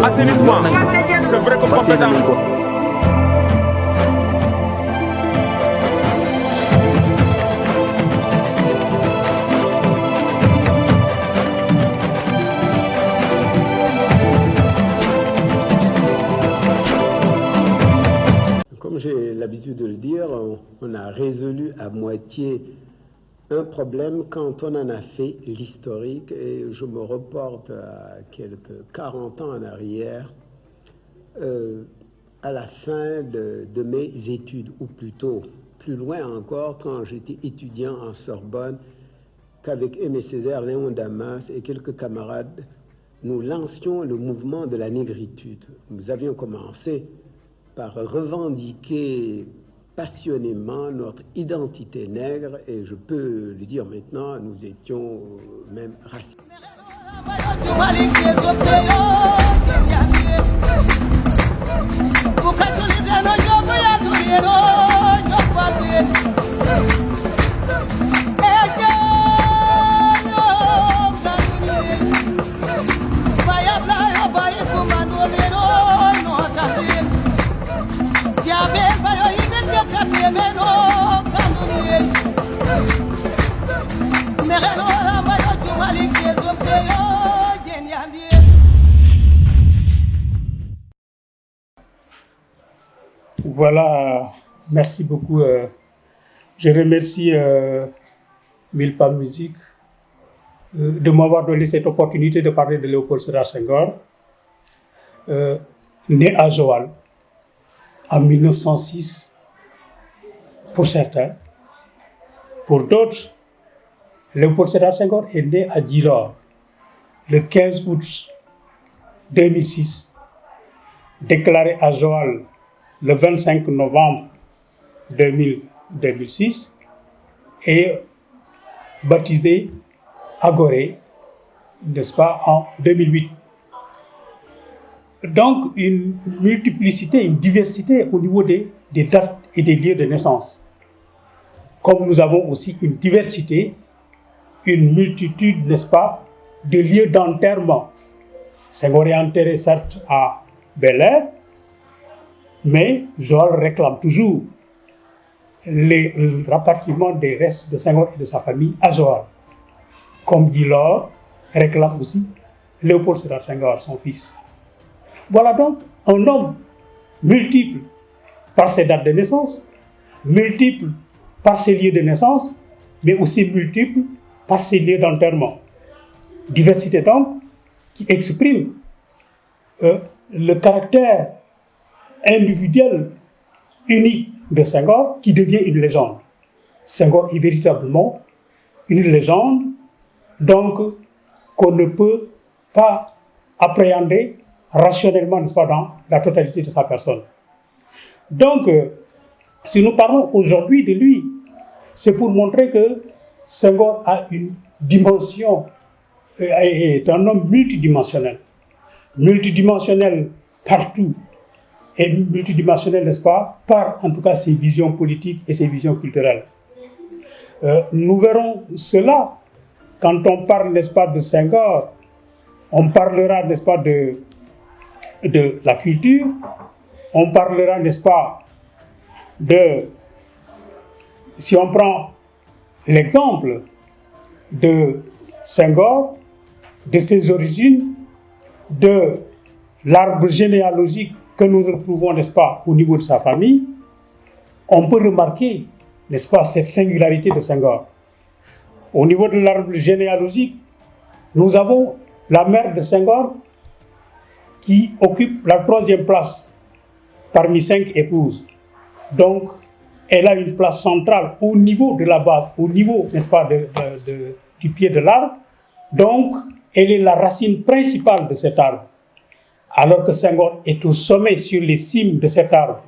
assainissement c'est vrai que compétence ko. Comme j'ai l'habitude de le dire, on a résolu à moitié un problème quand on en a fait l'historique, et je me reporte à quelques 40 ans en arrière, à la fin de mes études, ou plutôt plus loin encore quand j'étais étudiant en Sorbonne, qu'avec Aimé Césaire, Léon Damas et quelques camarades, nous lancions le mouvement de la négritude. Nous avions commencé par revendiquer passionnément notre identité nègre, et je peux le dire maintenant, nous étions même racistes. Voilà, merci beaucoup. Je remercie Milpa Musique de m'avoir donné cette opportunité de parler de Léopold Sédar Senghor, né à Joal en 1906 pour certains. Pour d'autres, Léopold Sédar Senghor est né à Djilor le 15 août 2006, déclaré à Joal le 25 novembre 2006 et baptisé à Gorée, n'est-ce pas, en 2008. Donc, une multiplicité, une diversité au niveau des dates et des lieux de naissance. Comme nous avons aussi une diversité, une multitude, n'est-ce pas, de lieux d'enterrement. Senghor est enterré certes à Bel-Air, mais Joal réclame toujours le rapatriement des restes de Senghor et de sa famille à Joal. Comme Djilor réclame aussi Léopold Sédar Senghor, son fils. Voilà donc un homme multiple par ses dates de naissance, multiple par ses lieux de naissance, mais aussi multiple par ses lieux d'enterrement. Diversité donc qui exprime le caractère individuel unique de Senghor qui devient une légende. Senghor est véritablement une légende, donc qu'on ne peut pas appréhender rationnellement, n'est-ce pas, dans la totalité de sa personne. Donc, si nous parlons aujourd'hui de lui, c'est pour montrer que Senghor a une dimension, est un homme multidimensionnel. Multidimensionnel partout, et multidimensionnel, n'est-ce pas, par en tout cas ses visions politiques et ses visions culturelles. Nous verrons cela quand on parle, n'est-ce pas, de Senghor. On parlera, n'est-ce pas, de la culture. On parlera, n'est-ce pas, si on prend l'exemple de Senghor, de ses origines, de l'arbre généalogique que nous retrouvons, n'est-ce pas, au niveau de sa famille, on peut remarquer, n'est-ce pas, cette singularité de Senghor. Au niveau de l'arbre généalogique, nous avons la mère de Senghor qui occupe la 3e place parmi 5 épouses. Donc, elle a une place centrale au niveau de la base, au niveau, n'est-ce pas, du pied de l'arbre. Donc, elle est la racine principale de cet arbre. Alors que Senghor est au sommet, sur les cimes de cet arbre.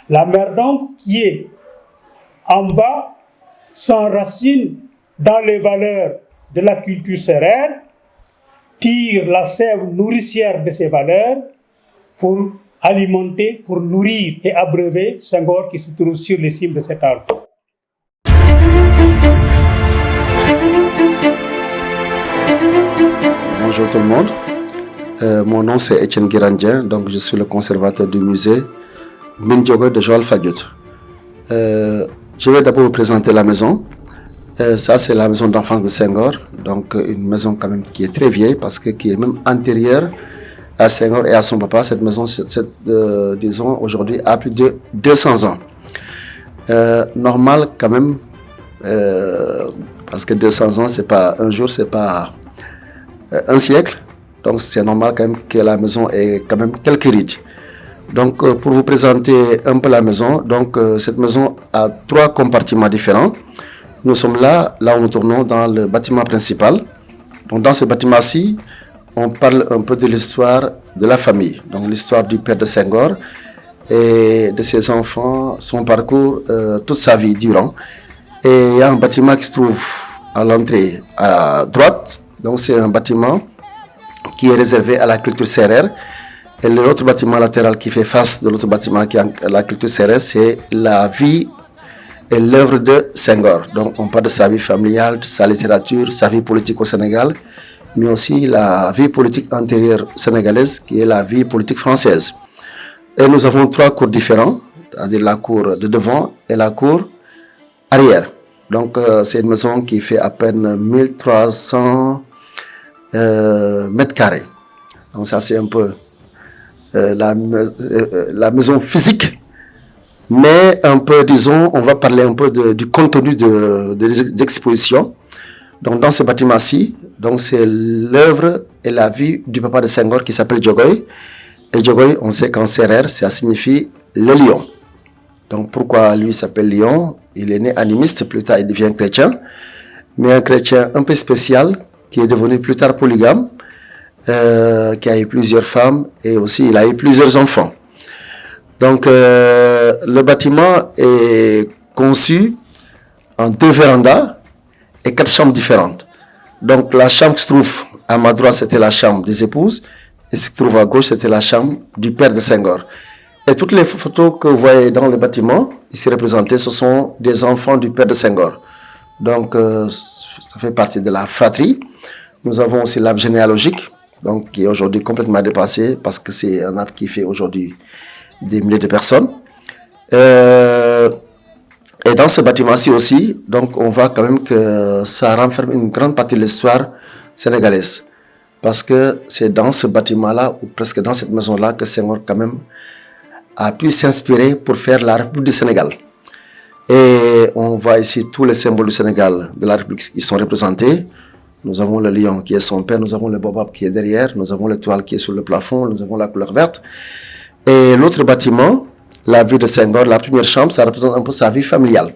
La mère donc, qui est en bas, s'enracine dans les valeurs de la culture sérère, tire la sève nourricière de ces valeurs pour alimenter, pour nourrir et abreuver Senghor qui se trouve sur les cimes de cet arbre. Bonjour tout le monde. Mon nom c'est Etienne Guirandien, donc je suis le conservateur du musée Mine Diogoye de Joal Fadiouth. Je vais d'abord vous présenter la maison. Ça c'est la maison d'enfance de Senghor, donc une maison quand même qui est très vieille parce que qui est même antérieure à Senghor et à son papa. Cette maison, disons aujourd'hui, a plus de 200 ans. Normal quand même, parce que 200 ans c'est pas un jour, c'est pas un siècle. Donc c'est normal quand même que la maison ait quand même quelques rides. Donc pour vous présenter un peu la maison, donc cette maison a 3 compartiments différents. Nous sommes là où nous tournons dans le bâtiment principal. Donc dans ce bâtiment-ci, on parle un peu de l'histoire de la famille. Donc l'histoire du père de Senghor et de ses enfants, son parcours, toute sa vie durant. Et il y a un bâtiment qui se trouve à l'entrée à droite. Donc c'est un bâtiment qui est réservé à la culture sérère. Et l'autre bâtiment latéral qui fait face de l'autre bâtiment qui est à la culture sérère, c'est la vie et l'œuvre de Senghor. Donc on parle de sa vie familiale, de sa littérature, sa vie politique au Sénégal, mais aussi la vie politique antérieure sénégalaise qui est la vie politique française. Et nous avons 3 cours différents, c'est-à-dire la cour de devant et la cour arrière. Donc c'est une maison qui fait à peine 1300 mètres carrés. Donc ça c'est un peu la maison physique, mais un peu, disons, on va parler un peu du contenu des expositions. Donc dans ce bâtiment-ci, donc c'est l'œuvre et la vie du papa de Senghor qui s'appelle Diogoye. Et Diogoye, on sait qu'en sérère, ça signifie le lion. Donc pourquoi lui s'appelle lion? Il est né animiste, plus tard il devient chrétien, mais un chrétien un peu spécial qui est devenu plus tard polygame, qui a eu plusieurs femmes et aussi il a eu plusieurs enfants. Donc le bâtiment est conçu en 2 vérandas et 4 chambres différentes. Donc la chambre qui se trouve à ma droite, c'était la chambre des épouses, et ce qui se trouve à gauche, c'était la chambre du père de Senghor. Et toutes les photos que vous voyez dans le bâtiment, ici représentées, ce sont des enfants du père de Senghor. Donc ça fait partie de la fratrie. Nous avons aussi l'arbre généalogique, donc qui est aujourd'hui complètement dépassé parce que c'est un arbre qui fait aujourd'hui des milliers de personnes. Et dans ce bâtiment-ci aussi, donc on voit quand même que ça renferme une grande partie de l'histoire sénégalaise. Parce que c'est dans ce bâtiment-là, ou presque dans cette maison-là, que Senghor quand même a pu s'inspirer pour faire la République du Sénégal. Et on voit ici tous les symboles du Sénégal, de la République, qui sont représentés. Nous avons le lion qui est son père, nous avons le baobab qui est derrière, nous avons l'étoile qui est sur le plafond, nous avons la couleur verte. Et l'autre bâtiment, la vie de Senghor, la première chambre, ça représente un peu sa vie familiale.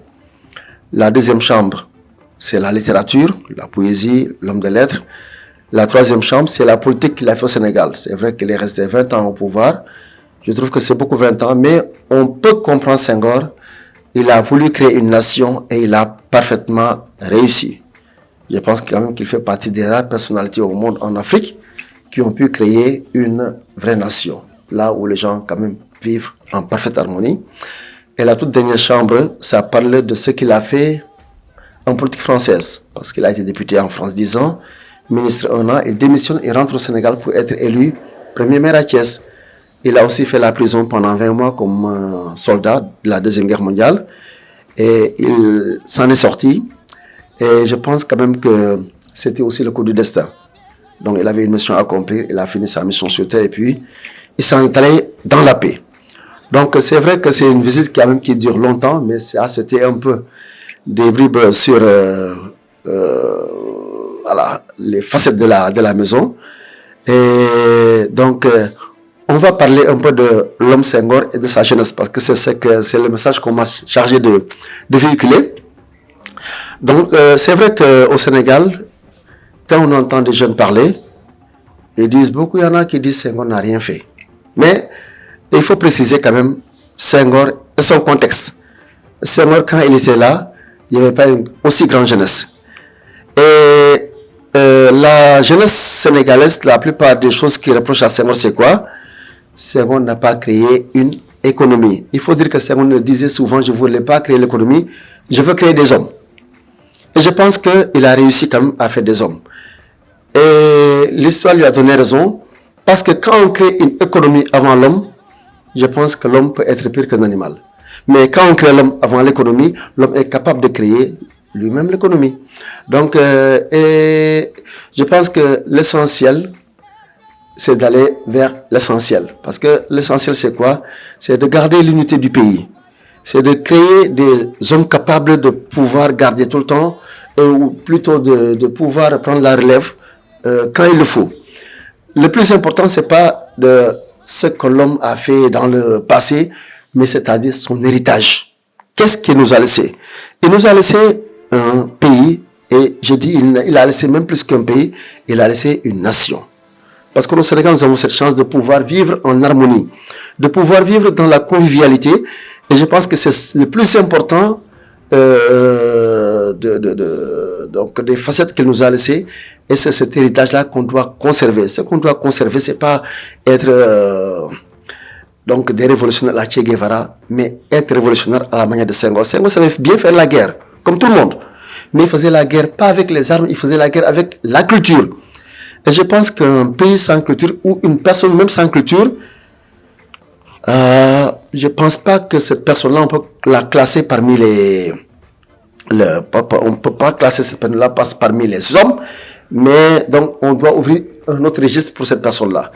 La deuxième chambre, c'est la littérature, la poésie, l'homme de lettres. La troisième chambre, c'est la politique qu'il a fait au Sénégal. C'est vrai qu'il est resté 20 ans au pouvoir. Je trouve que c'est beaucoup 20 ans, mais on peut comprendre Senghor. Il a voulu créer une nation et il a parfaitement réussi. Je pense quand même qu'il fait partie des rares personnalités au monde, en Afrique, qui ont pu créer une vraie nation. Là où les gens quand même vivent en parfaite harmonie. Et la toute dernière chambre, ça parle de ce qu'il a fait en politique française. Parce qu'il a été député en France 10 ans, ministre 1 an, il démissionne et rentre au Sénégal pour être élu premier maire à Thiès. Il a aussi fait la prison pendant 20 mois comme soldat de la Deuxième Guerre mondiale. Et il s'en est sorti. Et je pense quand même que c'était aussi le coup du destin. Donc il avait une mission à accomplir, il a fini sa mission sur terre et puis il s'en est allé dans la paix. Donc c'est vrai que c'est une visite quand même qui dure longtemps, mais ça c'était un peu des bribes sur voilà, les facettes de la maison. Et donc on va parler un peu de l'homme Senghor et de sa jeunesse parce que c'est le message qu'on m'a chargé de véhiculer. Donc c'est vrai qu'au Sénégal, quand on entend des jeunes parler, ils disent beaucoup, il y en a qui disent Senghor n'a rien fait. Mais il faut préciser quand même Senghor et son contexte. Senghor, quand il était là, il n'y avait pas une aussi grande jeunesse. Et la jeunesse sénégalaise, la plupart des choses qui reprochent à Senghor, c'est quoi? Senghor n'a pas créé une économie. Il faut dire que Senghor le disait souvent, je ne voulais pas créer l'économie, je veux créer des hommes. Et je pense qu'il a réussi quand même à faire des hommes. Et l'histoire lui a donné raison, Parce que quand on crée une économie avant l'homme, je pense que l'homme peut être pire qu'un animal. Mais quand on crée l'homme avant l'économie, l'homme est capable de créer lui-même l'économie. Donc, et je pense que l'essentiel, c'est d'aller vers l'essentiel. Parce que l'essentiel, c'est quoi? C'est de garder l'unité du pays. C'est de créer des hommes capables de pouvoir garder tout le temps, ou plutôt de pouvoir prendre la relève quand il le faut. Le plus important, c'est pas de ce que l'homme a fait dans le passé, mais c'est-à-dire son héritage. Qu'est-ce qu'il nous a laissé? Il nous a laissé un pays, et je dis, il a laissé même plus qu'un pays, il a laissé une nation. Parce que au Sénégal, nous avons cette chance de pouvoir vivre en harmonie, de pouvoir vivre dans la convivialité, et je pense que c'est le plus important donc des facettes qu'il nous a laissées, et c'est cet héritage-là qu'on doit conserver. Ce qu'on doit conserver, c'est pas être donc des révolutionnaires à Che Guevara, mais être révolutionnaire à la manière de Senghor. Senghor savait bien faire la guerre, comme tout le monde, mais il faisait la guerre pas avec les armes, il faisait la guerre avec la culture. Et je pense qu'un pays sans culture, ou une personne même sans culture, je pense pas que cette personne-là, on peut la classer parmi on peut pas classer cette personne-là parmi les hommes, mais donc on doit ouvrir un autre registre pour cette personne-là.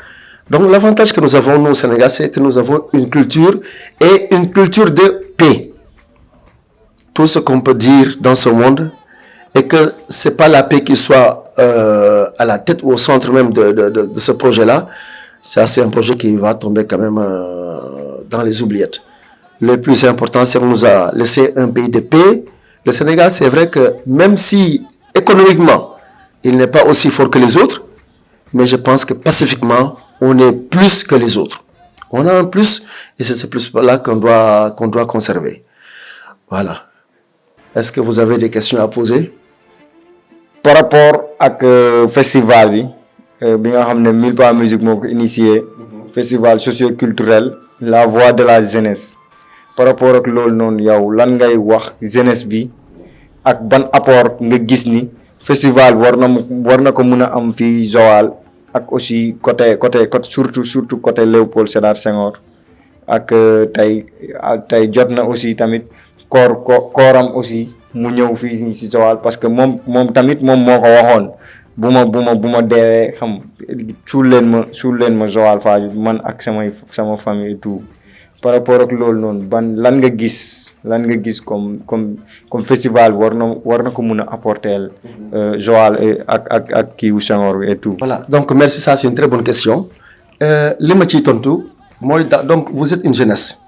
Donc l'avantage que nous avons, nous, au Sénégal, c'est que nous avons une culture, et une culture de paix. Tout ce qu'on peut dire dans ce monde, et que c'est pas la paix qui soit à la tête ou au centre même de ce projet-là. Ça, c'est un projet qui va tomber quand même dans les oubliettes. Le plus important, c'est qu'on nous a laissé un pays de paix. Le Sénégal, c'est vrai que même si économiquement, il n'est pas aussi fort que les autres, mais je pense que pacifiquement, on est plus que les autres. On a un plus, et c'est ce plus-là qu'on doit conserver. Voilà. Est-ce que vous avez des questions à poser? Par rapport ak festival bi nga xam ne Milpa Musique moo ko initié, festival socio-culturel la voix de la jeunesse, par rapport ak loolu noonu yow lan ngay wax jeunesse bi ak ban apport nga gis ni festival war na ko mën a am fii Joal, ak aussi côté surtout côté Léopold Sédar Senghor, ak tey jot na aussi tamit kooram aussi mu ñëw fii ci Joal, parce que moom tamit moom moo ko waxoon bu ma deewee xam suul leen ma Joal Fadiouth man ak sama famille et tout. Par rapport ak loolu noonu lan nga gis comme festival war na ko mun a apporter Joal ak kii wu Senghor et tout. Voilà, donc merci, ça c'est une très bonne question. Li ma ciy tontu mooy donc vous êtes une jeunesse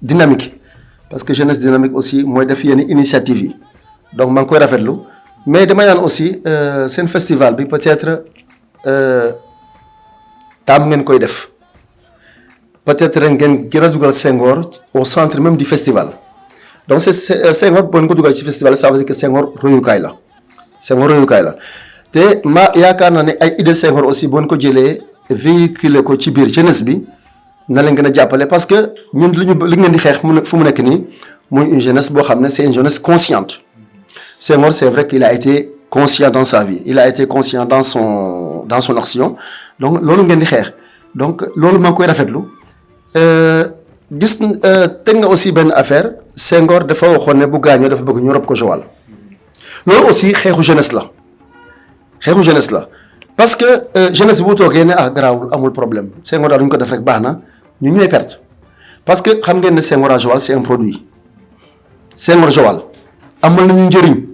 dynamique, parce que jeunesse dynamique aussi mooy def yenn initiative yi, donc maa ngi koy rafetlu, mais dama ñaan aussi seen festival bi peut-être taam ngeen koy def, peut-être ngeen gën a dugal Senghor au centre même du festival. Donc c'est Senghor boo ko dugal ci festival, ça veut dire que Senghor royukaay la te ma yaakaar naa ne ay idée Senghor aussi boo ko jëlee véhiculer ko ci biir jeunesse bi na leen gën a jàppale, parce que ñun li ngeen di xeex fu mu nekk nii muy une jeunesse boo xam ne c'est une jeunesse consciente. Senghor, c'est vrai qu'il a été conscient dans sa vie, il a été conscient dans son action, donc loolu ngeen di xeex, donc loolu maa ngi koy rafetlu. Gis teg nga aussi benn affaire, Senghor dafa waxoon ne bu gaañoo dafa bëgg ñu rob ko Joal. Loolu aussi xeexu jeunesse la parce que jeunesse bu toogee ne garaawul amul problème, Senghor daal duñ ko def rek baax na, ñu ñooy perte, parce que xam ngeen ne Senghor à Joal c'est un produit. Senghor Joal amul nañu njëriñ,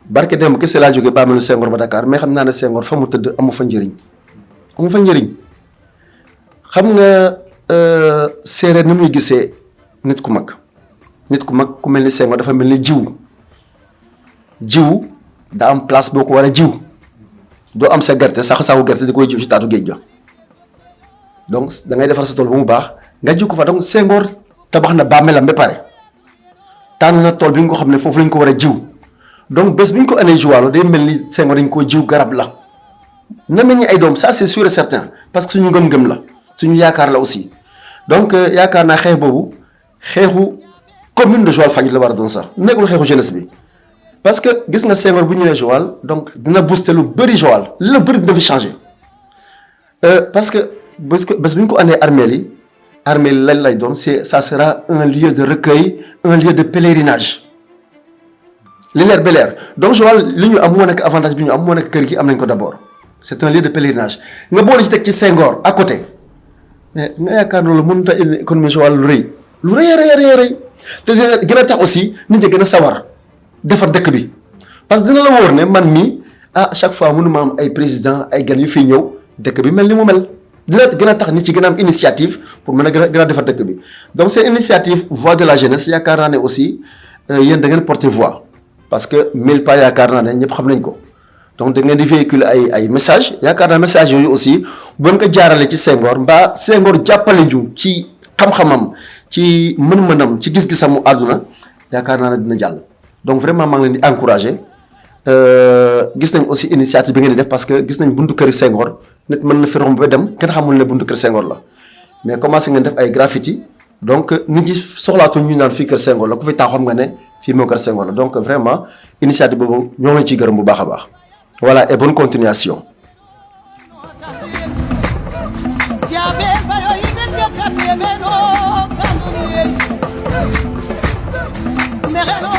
barke dem kese laa jógee bàmmeelu Senghor ba Dakar, mais xam naa ne Senghor fa mu tëdd amu fa njëriñ. Xam nga séeréer ni muy gisee nit ku mag ku mel ni Senghor dafa mel ni jiw daa am place boo ko war a jiw, doo am sa gerte saxu gerte di koy jiw ci taatu géej ga, donc da ngay defar sa tool ba mu baax nga jiw ko fa. Donc Senghor tabax na bàmmeelam ba pare, tànn na tool bi nga xam ne foofu lañ ko war a jiw, donc bés bi ñu ko anee Joal day mel ni Senghor dañ ko jiw garab la na meññ ay doom, ça c'est sûr et certain, parce que suñu ngëm-ngëm la, suñu yaakaar la aussi. Donc yaakaar naa xeex boobu xeexu commune de Joal Fadiouth la war a doon sax, nekkul xeexu jeunesse bi, parce que gis nga Senghor bu ñëwee Joal donc dina booster lu bëri Joal, li la bëri dina fi changer. Parce que bés bu ñu ko andee armée yi lañ lay doon ça sera un lieu de recueil, un lieu de pèlerinage. li leer ba leer donc Joal li ñu am moo nekk avantage bi ñu am moo nekk kër gi am nañ ko d'abord c'est un lieu de pèlerinage nga boole ci teg ci Senghor à côté mais nga yaakaar loolu mënut a indi économie Joal lu rëy a rëy te dina gën a tax aussi nit ñi gën a sawar defar dëkk bi parce que dina la wóor ne man mii chaque fois mënu ma am ay président ay gan yu fii ñëw dëkk bi mel ni mu mel dina gën a tax nit ci gën a am initiative pour mën a gën a defar dëkk bi donc c'est initiative voix de la jeunesse yaakaar naa ne aussi yéen da ngeen porter voix parce que mille pas yaakaar naa ne ñëpp xam nañ ko donc da ngeen di véhiculer ay message yaakaar naa message yooyu aussi bu ngeen ko jaarale ci Senghor mbaa Senghor jàppale ñu ci xam-xamam ci mën-mënam ci gis-gisam mu àdduna yaakaar naa ne dina jàll donc vraiment maa ngi leen di encourager gis nañ aussi initiative bi ngeen di def parce que gis nañ buntu kër Senghor nit mën na fi romb ba dem kenn xamul ne buntu kër Senghor la mais commencé ngeen def ay graffiti donc nit ñi soxlaatu ñu naan fii kër Senghor la ku fi taxaw xam nga ne fii moo kër Senghor la donc vraiment initiative boobu ñoo ngi ciy gërëm bu baax a baax voilà et bonne continuation. Merelo